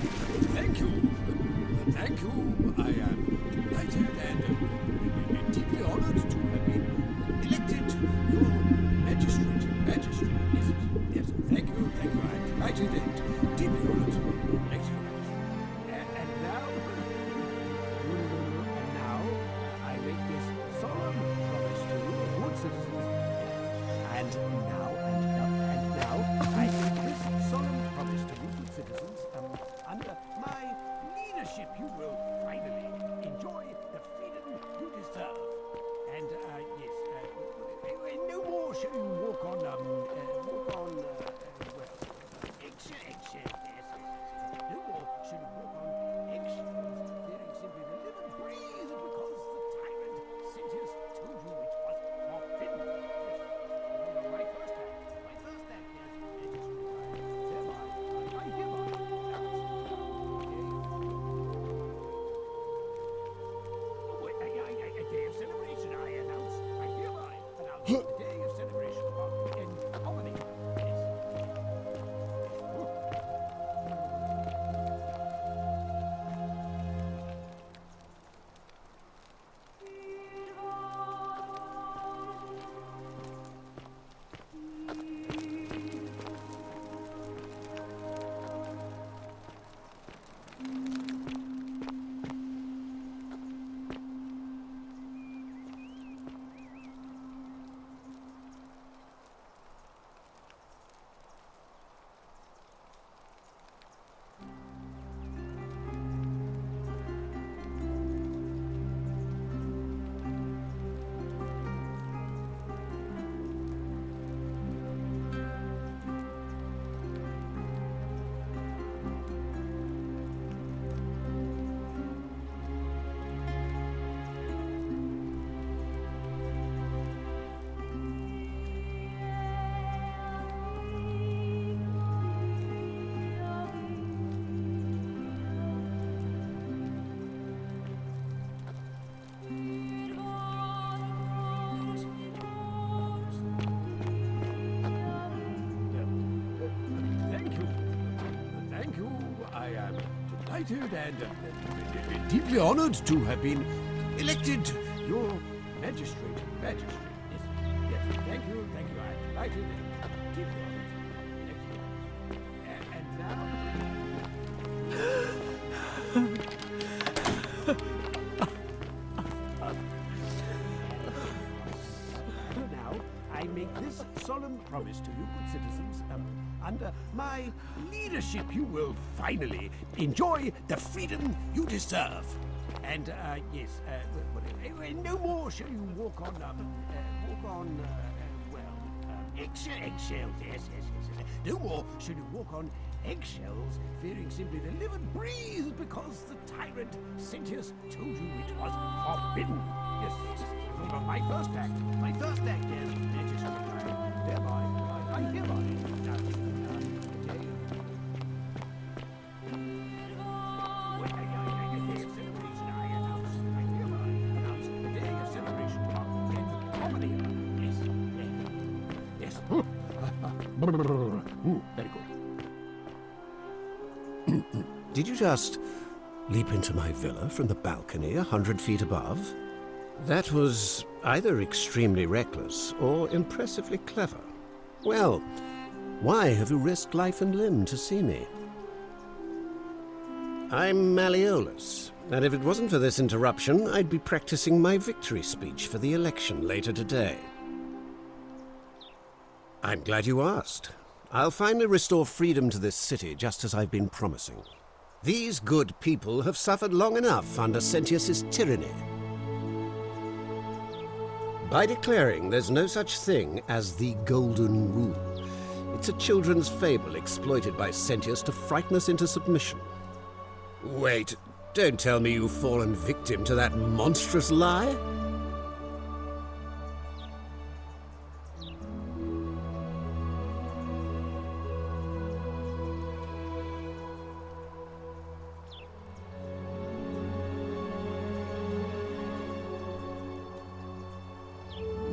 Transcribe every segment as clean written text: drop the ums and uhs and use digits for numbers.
Thank you. Thank you. I am delighted and deeply honored to have been elected your magistrate. Magistrate, yes, yes. Thank you. I am delighted and deeply honored to be elected your magistrate. And now, I make this solemn promise to you, good citizens. And now, I make this solemn promise to you, good citizens. Under my leadership, you will finally enjoy the freedom you deserve. And yes, no more shall you walk on eggshells. Yes. No more shall you walk on eggshells, fearing simply to live and breathe because the tyrant Sentius told you it was forbidden. Yes. My first act, yes, thereby, I hereby a day of celebration, I hereby announce the day of celebration of harmony. Yes. Thank you. I am delighted and deeply honored to have been elected your magistrate. Yes. Thank you. I am delighted and deeply honored. And now, I make this solemn promise to you, good citizens. Under my leadership, you will finally enjoy the freedom you deserve. And yes, no more shall you walk on eggshells. Yes. No more shall you walk on eggshells, fearing simply to live and breathe because the tyrant Sentius told you it was forbidden. Yes. My first act, yes, magistrate. Thereby, I hereby announce the day. Very good. Did you just leap into my villa from the balcony 100 feet above? That was either extremely reckless or impressively clever. Well, why have you risked life and limb to see me? I'm Malleolus, and if it wasn't for this interruption, I'd be practicing my victory speech for the election later today. I'm glad you asked. I'll finally restore freedom to this city, just as I've been promising. These good people have suffered long enough under Sentius's tyranny. By declaring there's no such thing as the Golden Rule, it's a children's fable exploited by Sentius to frighten us into submission. Wait, don't tell me you've fallen victim to that monstrous lie?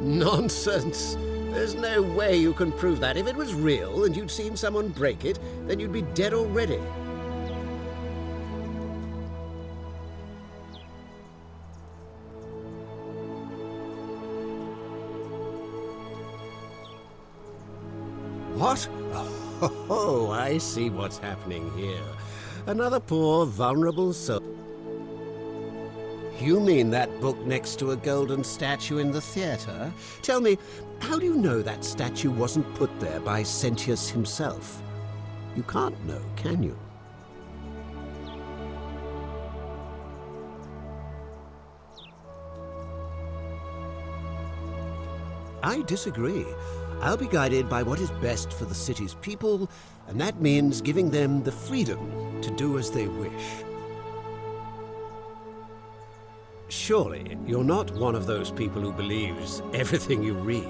Nonsense! There's no way you can prove that. If it was real and you'd seen someone break it, then you'd be dead already. What? Oh, I see what's happening here. Another poor, vulnerable soul. You mean that book next to a golden statue in the theatre? Tell me, how do you know that statue wasn't put there by Sentius himself? You can't know, can you? I disagree. I'll be guided by what is best for the city's people, and that means giving them the freedom to do as they wish. Surely, you're not one of those people who believes everything you read,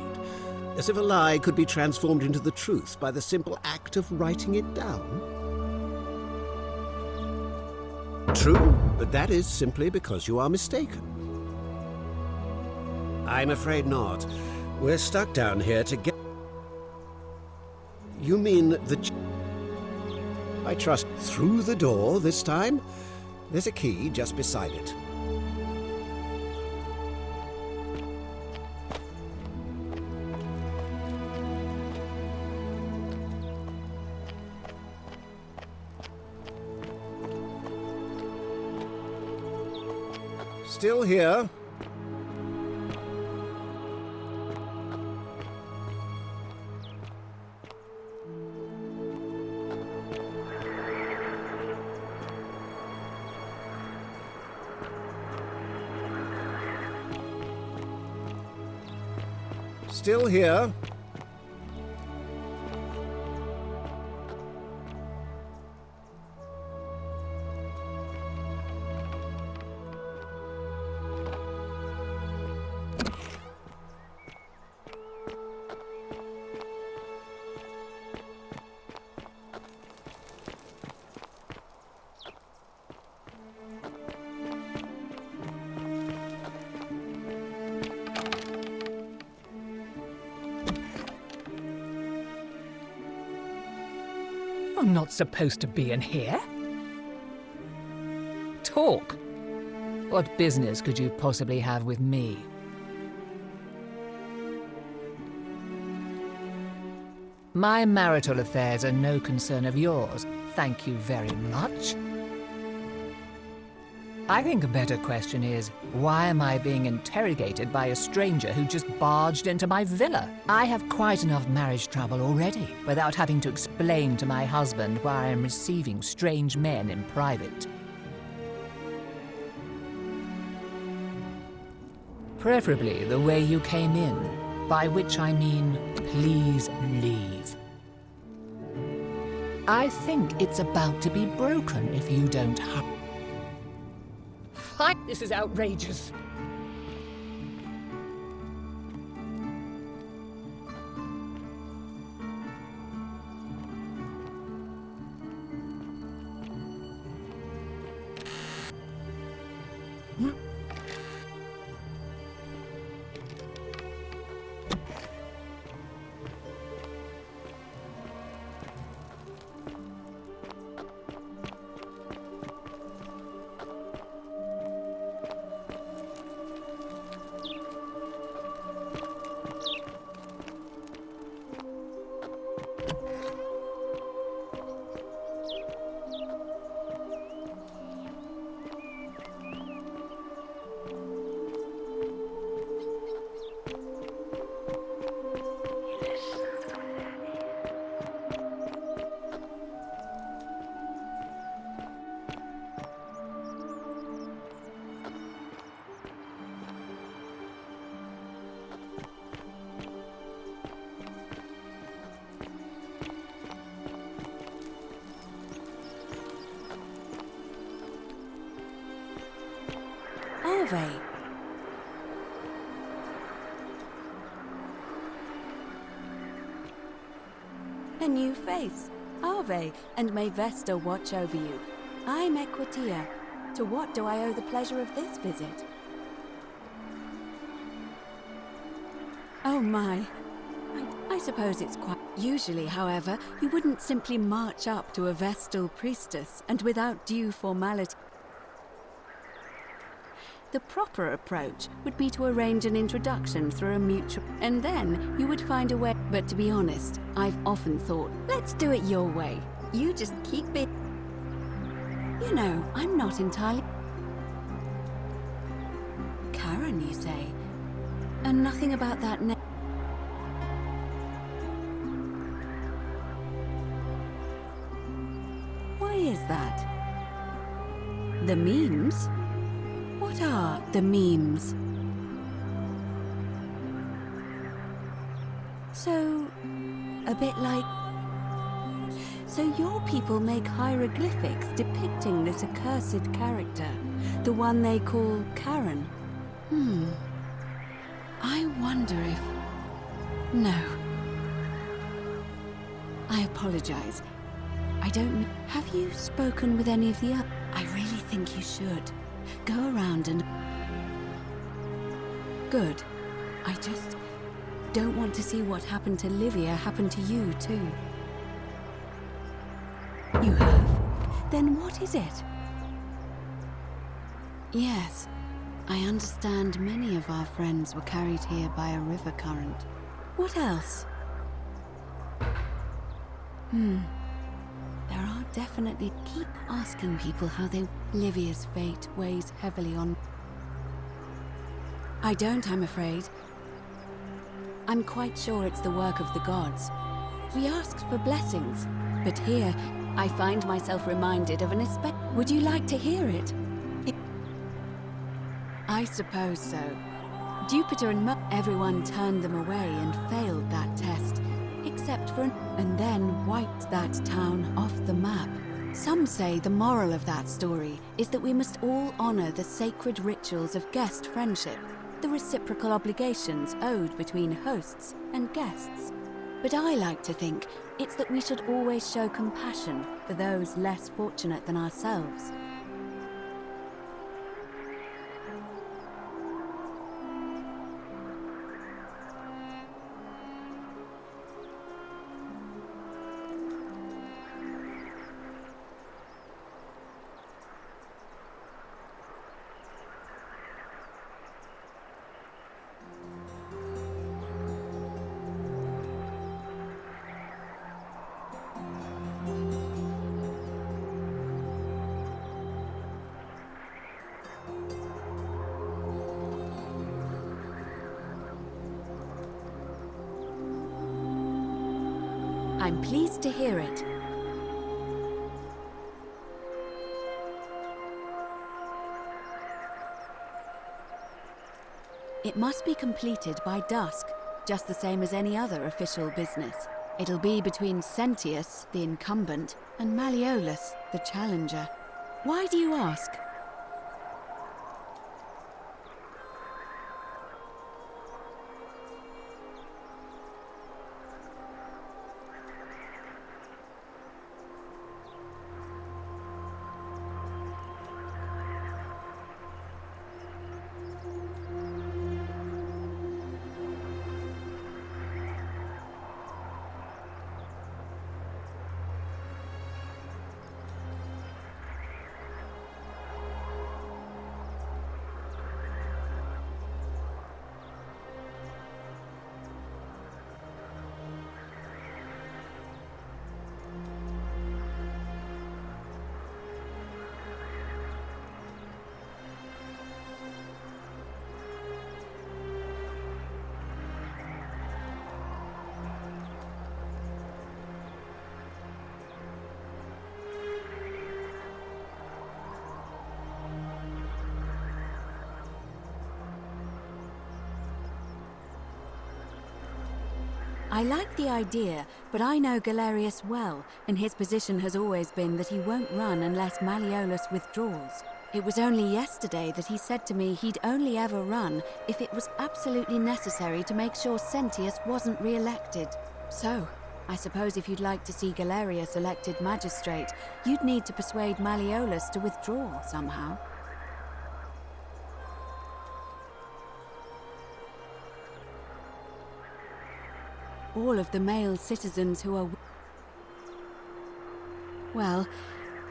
as if a lie could be transformed into the truth by the simple act of writing it down? True, but that is simply because you are mistaken. I'm afraid not. We're stuck down here to get... You mean the... I trust through the door this time? There's a key just beside it. Still here. Still here. I'm not supposed to be in here. Talk. What business could you possibly have with me? My marital affairs are no concern of yours. Thank you very much. I think a better question is, why am I being interrogated by a stranger who just barged into my villa? I have quite enough marriage trouble already, without having to explain to my husband why I am receiving strange men in private. Preferably the way you came in, by which I mean, please leave. I think it's about to be broken if you don't hurry. This is outrageous. Ave. A new face. Ave, and may Vesta watch over you. I'm Equitia. To what do I owe the pleasure of this visit? Oh my. I suppose it's quite... Usually, however, you wouldn't simply march up to a Vestal priestess, and without due formality. The proper approach would be to arrange an introduction through a mutual, and then you would find a way. But to be honest, I've often thought, let's do it your way. You just keep it. You know, I'm not entirely. Karen, you say? And nothing about that name. Why is that? The memes? What are the memes? So, a bit like... So your people make hieroglyphics depicting this accursed character, the one they call Karen. I wonder if... No. I apologize. I don't... Have you spoken with any of the others? I really think you should. Go around and... Good. I just don't want to see what happened to Livia happen to you, too. You have? Then what is it? Yes. I understand many of our friends were carried here by a river current. What else? There are definitely... Keep asking people how they... Livia's fate weighs heavily on... I don't, I'm afraid. I'm quite sure it's the work of the gods. We asked for blessings, but here I find myself reminded of an Would you like to hear it? I suppose so. Jupiter and everyone turned them away and failed that test, except for and then wiped that town off the map. Some say the moral of that story is that we must all honor the sacred rituals of guest friendship, the reciprocal obligations owed between hosts and guests. But I like to think it's that we should always show compassion for those less fortunate than ourselves. I'm pleased to hear it. It must be completed by dusk, just the same as any other official business. It'll be between Sentius, the incumbent, and Malleolus, the challenger. Why do you ask? I like the idea, but I know Galerius well, and his position has always been that he won't run unless Malleolus withdraws. It was only yesterday that he said to me he'd only ever run if it was absolutely necessary to make sure Sentius wasn't re-elected. So, I suppose if you'd like to see Galerius elected magistrate, you'd need to persuade Malleolus to withdraw somehow. All of the male citizens who are... Well,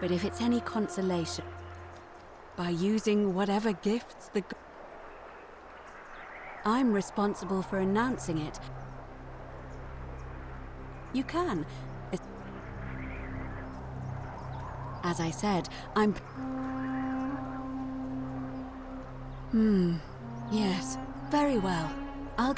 but if it's any consolation... by using whatever gifts the... I'm responsible for announcing it. You can. As I said, I'm... Yes, very well. I'll...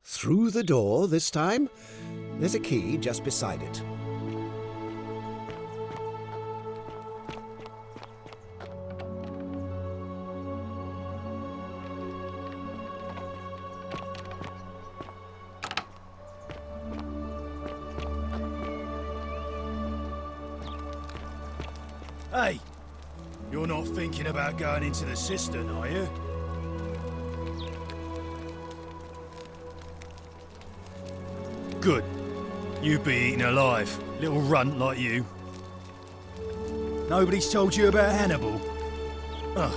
Through the door this time? There's a key just beside it. Hey, you're not thinking about going into the cistern, are you? Good. You'd be eaten alive, little runt like you. Nobody's told you about Hannibal? Ugh,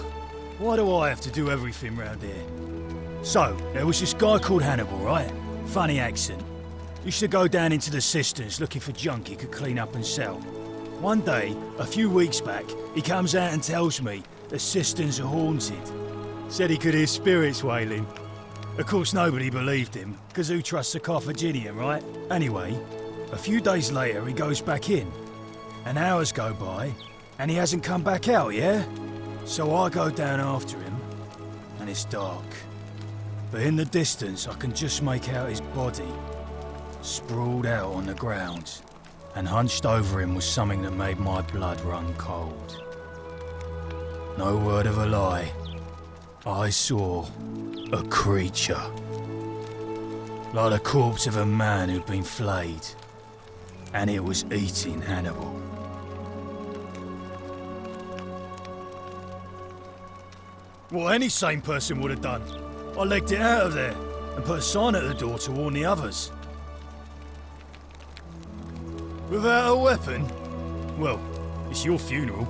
why do I have to do everything round here? So, there was this guy called Hannibal, right? Funny accent. Used to go down into the cisterns looking for junk he could clean up and sell. One day, a few weeks back, he comes out and tells me the cisterns are haunted. Said he could hear spirits wailing. Of course, nobody believed him, because who trusts a Carthaginian, right? Anyway, a few days later, he goes back in. And hours go by, and he hasn't come back out, yeah? So I go down after him, and it's dark. But in the distance, I can just make out his body, sprawled out on the ground. And hunched over him was something that made my blood run cold. No word of a lie. I saw a creature. Like the corpse of a man who'd been flayed. And it was eating Hannibal. What any sane person would have done. I legged it out of there and put a sign at the door to warn the others. Without a weapon? Well, it's your funeral.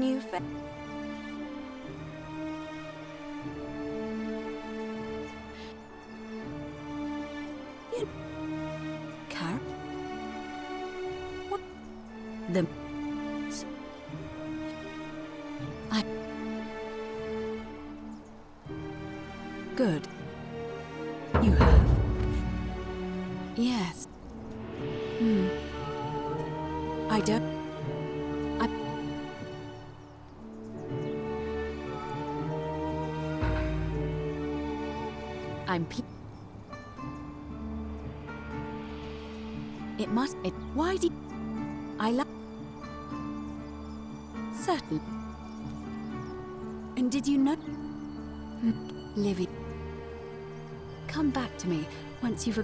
new face. What? The... I... Good. You have? Yes. I don't... I'm It must... It... Why do... I like... Certain. And did you know... Livy... Come back to me once you've...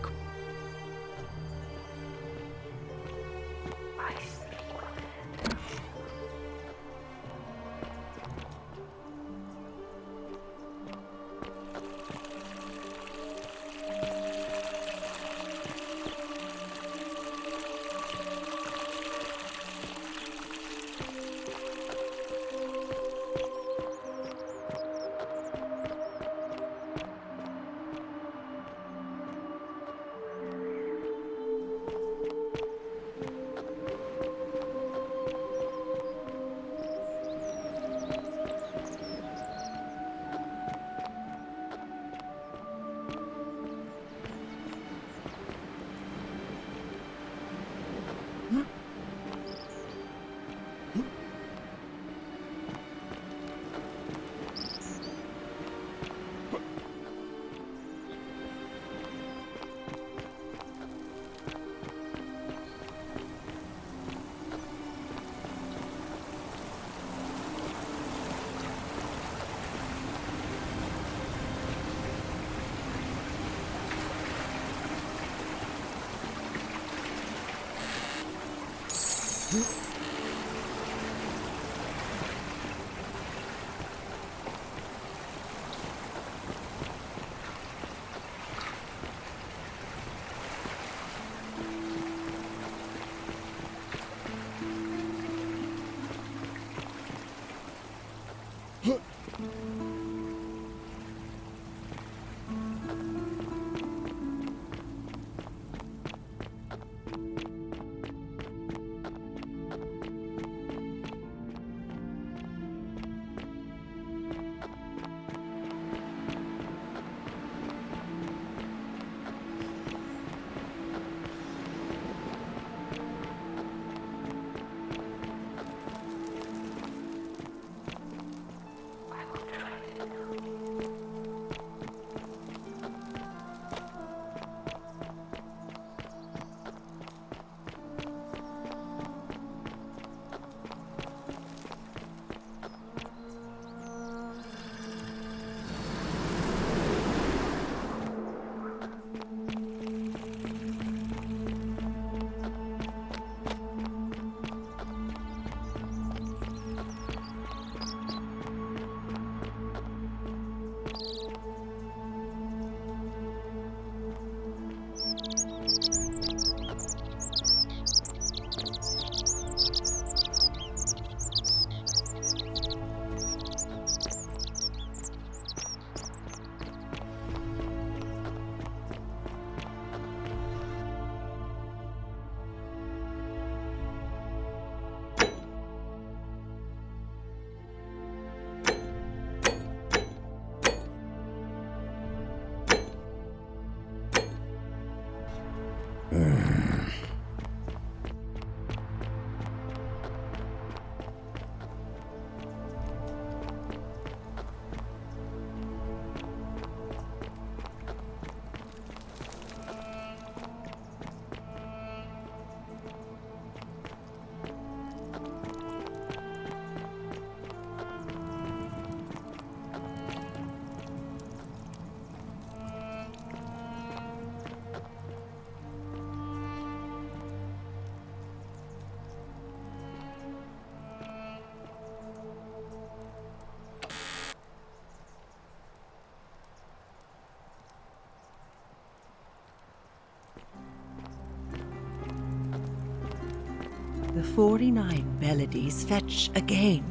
The 49 melodies fetch again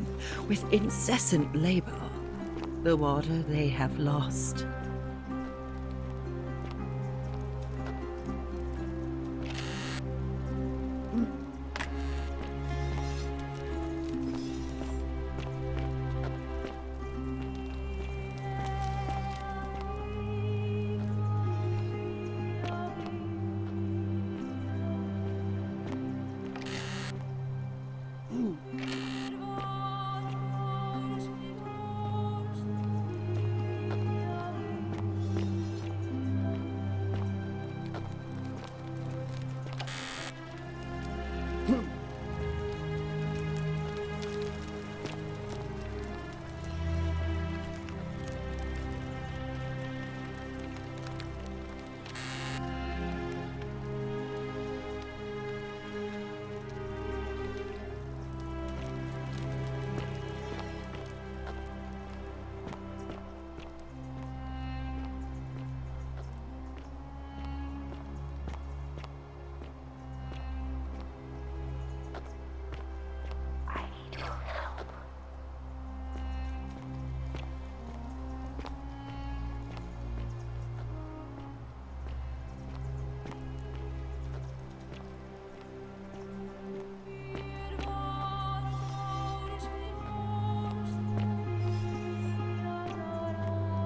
with incessant labor the water they have lost.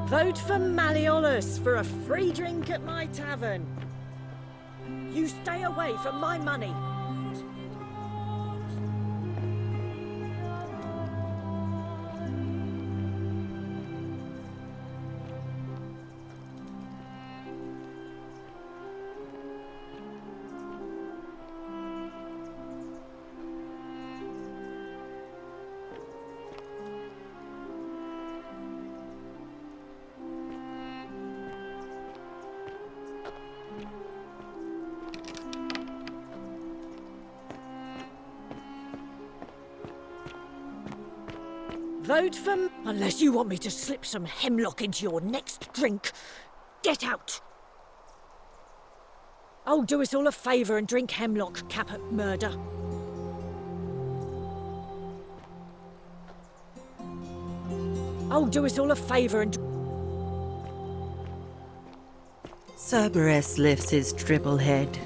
Vote for Malleolus for a free drink at my tavern. You stay away from my money. Vote for... Unless you want me to slip some hemlock into your next drink. Get out! Oh, do us all a favour and drink hemlock, Caput Murder. Oh, do us all a favour and... Cerberus lifts his triple head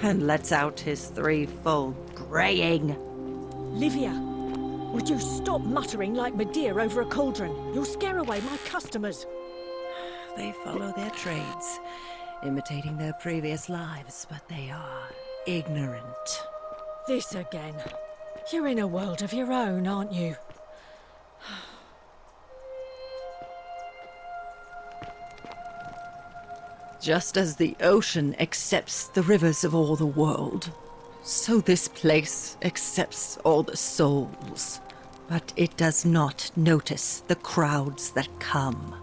and lets out his threefold braying. Livia, would you stop muttering like Medea over a cauldron? You'll scare away my customers. They follow their trades, imitating their previous lives, but they are ignorant. This again. You're in a world of your own, aren't you? Just as the ocean accepts the rivers of all the world, so this place accepts all the souls. But it does not notice the crowds that come.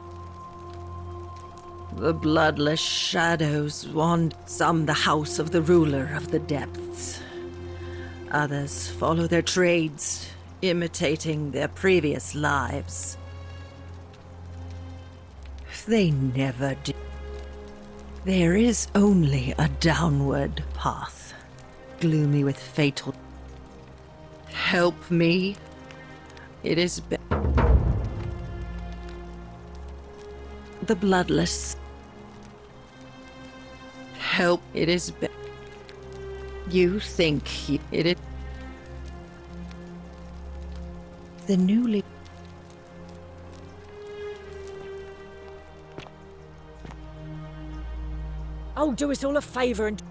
The bloodless shadows wander, some the house of the ruler of the depths. Others follow their trades, imitating their previous lives. They never do. There is only a downward path, gloomy with fatal. Help me. It is the bloodless. Help. It is you think it is the newly. Oh, do us all a favour and...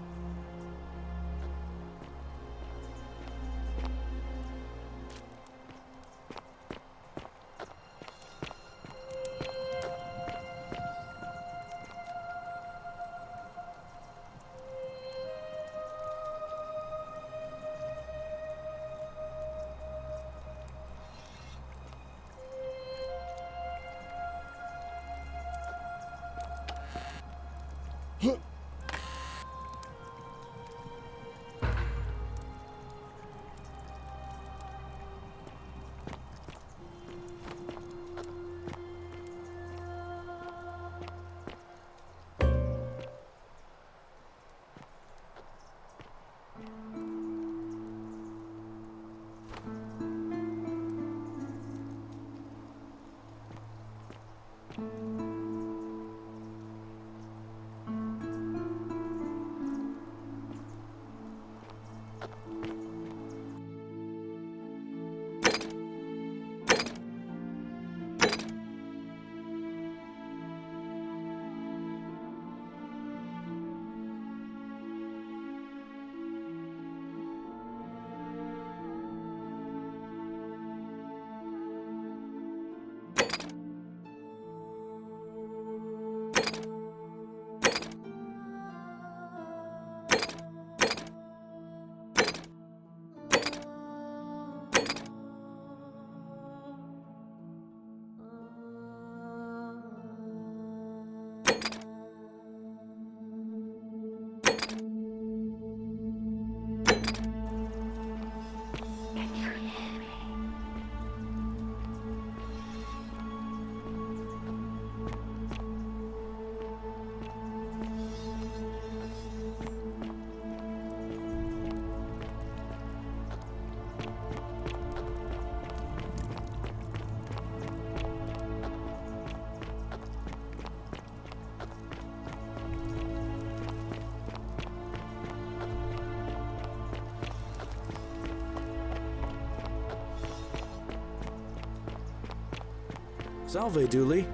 Salve, Dooley.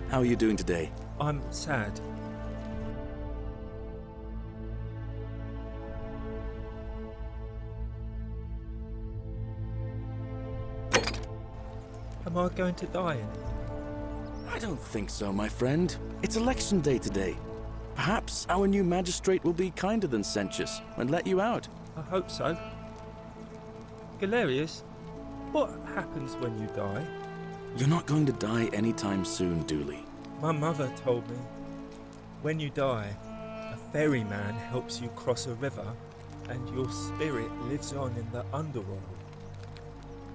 How are you doing today? I'm sad. Am I going to die in it? I don't think so, my friend. It's election day today. Perhaps our new magistrate will be kinder than Sentius and let you out. I hope so. Galerius, what happens when you die? You're not going to die anytime soon, Dooley. My mother told me, when you die, a ferryman helps you cross a river and your spirit lives on in the underworld.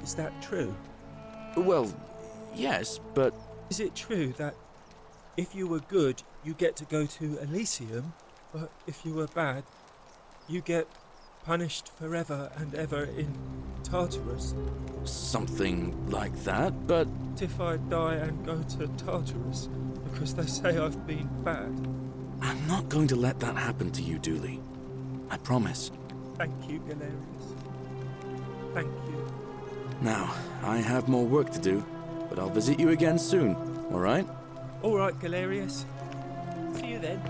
Is that true? Well, yes, but Is it true that if you were good, you get to go to Elysium, but if you were bad, you get punished forever and ever in Tartarus? something like that, but What if I die and go to Tartarus because they say I've been bad? I'm not going to let that happen to you, Dooley. I promise. Thank you, Galerius. Thank you. Now, I have more work to do, but I'll visit you again soon, all right? All right, Galerius. See you then.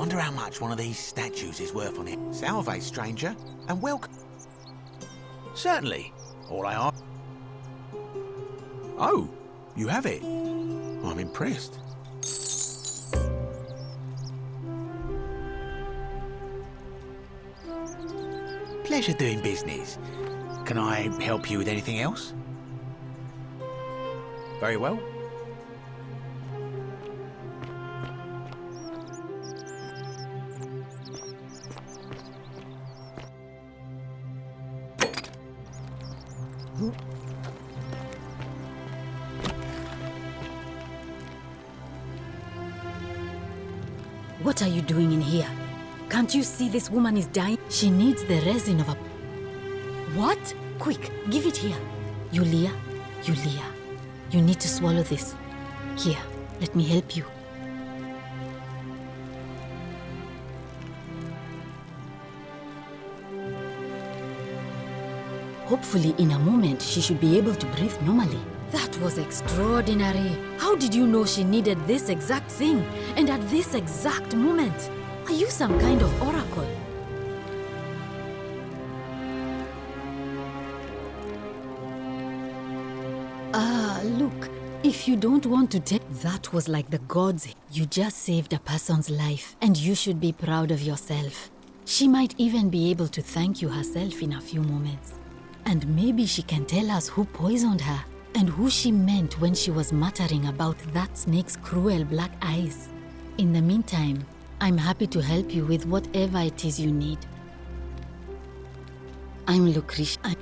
Wonder how much one of these statues is worth on it. Salve, stranger, and welcome. Certainly. All I ask. Oh, you have it. I'm impressed. Pleasure doing business. Can I help you with anything else? Very well. What are you doing in here? Can't you see this woman is dying? She needs the resin of a... What? Quick, give it here. Yulia, you need to swallow this. Here, let me help you. Hopefully, in a moment, she should be able to breathe normally. That was extraordinary. How did you know she needed this exact thing? And at this exact moment? Are you some kind of oracle? Look. If you don't want to take... That was like the gods. You just saved a person's life, and you should be proud of yourself. She might even be able to thank you herself in a few moments. And maybe she can tell us who poisoned her, and who she meant when she was muttering about that snake's cruel black eyes. In the meantime, I'm happy to help you with whatever it is you need. I'm Lucretia.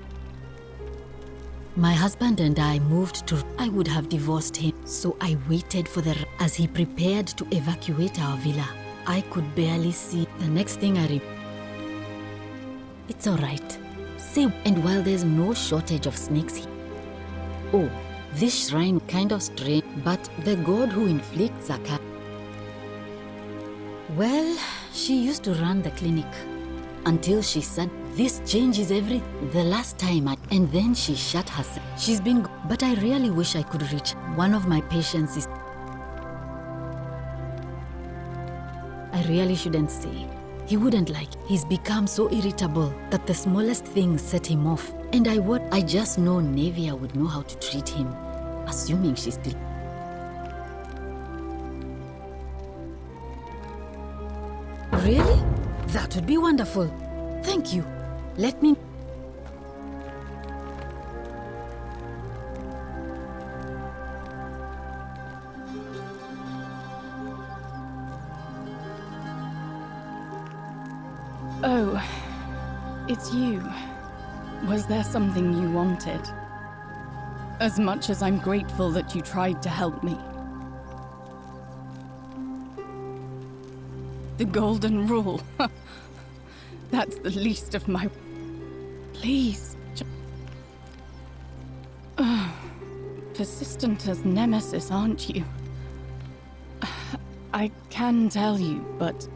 My husband and I moved to... I would have divorced him, so I waited for the... As he prepared to evacuate our villa, I could barely see. The next thing It's all right. Say, and while there's no shortage of snakes here... Oh, this shrine kind of strange, but the god who inflicts a curse... Well, she used to run the clinic until she said, this changes everything. The last time and then she shut herself. She's been... But I really wish I could reach. One of my patients is... I really shouldn't say. He wouldn't like it. He's become so irritable that the smallest things set him off. And I just know Nevia would know how to treat him, assuming she's still... Really? That would be wonderful. Thank you. Let me... Oh, it's you. Was there something you wanted? As much as I'm grateful that you tried to help me. The golden rule. That's the least of my... Please. Persistent as Nemesis, aren't you? I can tell you, but...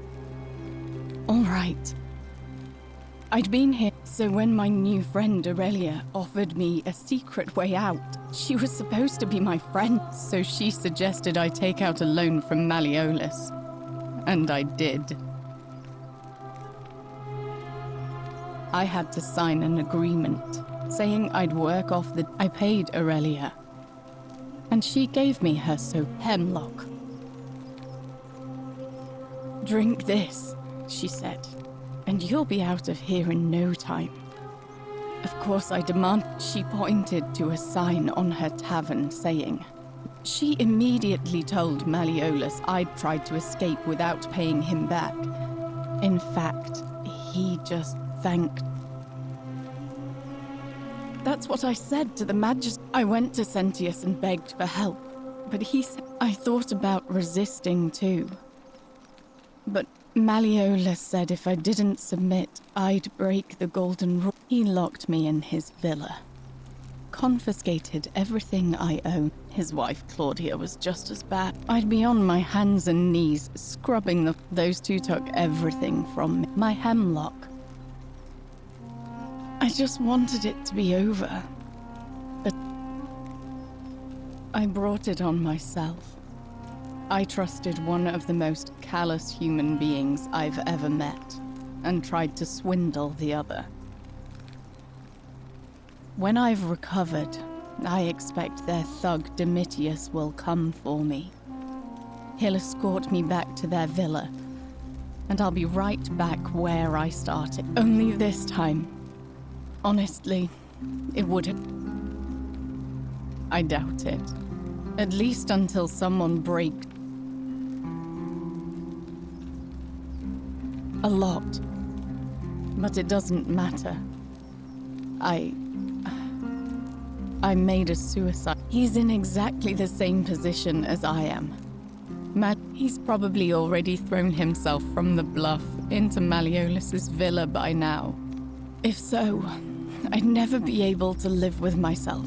All right. I'd been here, so when my new friend Aurelia offered me a secret way out, she was supposed to be my friend, so she suggested I take out a loan from Malleolus. And I did. I had to sign an agreement, saying I'd work off the... I paid Aurelia. And she gave me her soap hemlock. Drink this, she said, and you'll be out of here in no time. Of course I demand... She pointed to a sign on her tavern saying... She immediately told Malleolus I'd tried to escape without paying him back. In fact, he just thanked... That's what I said to the Magistrate. I went to Sentius and begged for help, but he said... I thought about resisting too. But Malleolus said if I didn't submit, I'd break the golden rule. He locked me in his villa. Confiscated everything I owned. His wife, Claudia, was just as bad. I'd be on my hands and knees, scrubbing the... Those two took everything from me. My hemlock. I just wanted it to be over. But I brought it on myself. I trusted one of the most callous human beings I've ever met, and tried to swindle the other. When I've recovered, I expect their thug Domitius will come for me. He'll escort me back to their villa, and I'll be right back where I started. Only this time, honestly, it wouldn't. I doubt it. At least until someone breaks. A lot. But it doesn't matter. I made a suicide. He's in exactly the same position as I am. He's probably already thrown himself from the bluff into Malleolus's villa by now. If so, I'd never be able to live with myself.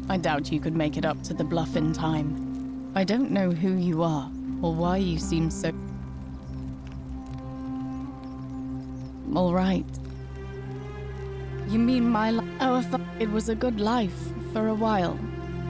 I doubt you could make it up to the bluff in time. I don't know who you are, or why you seem so... All right. You mean my life? Oh, it was a good life for a while.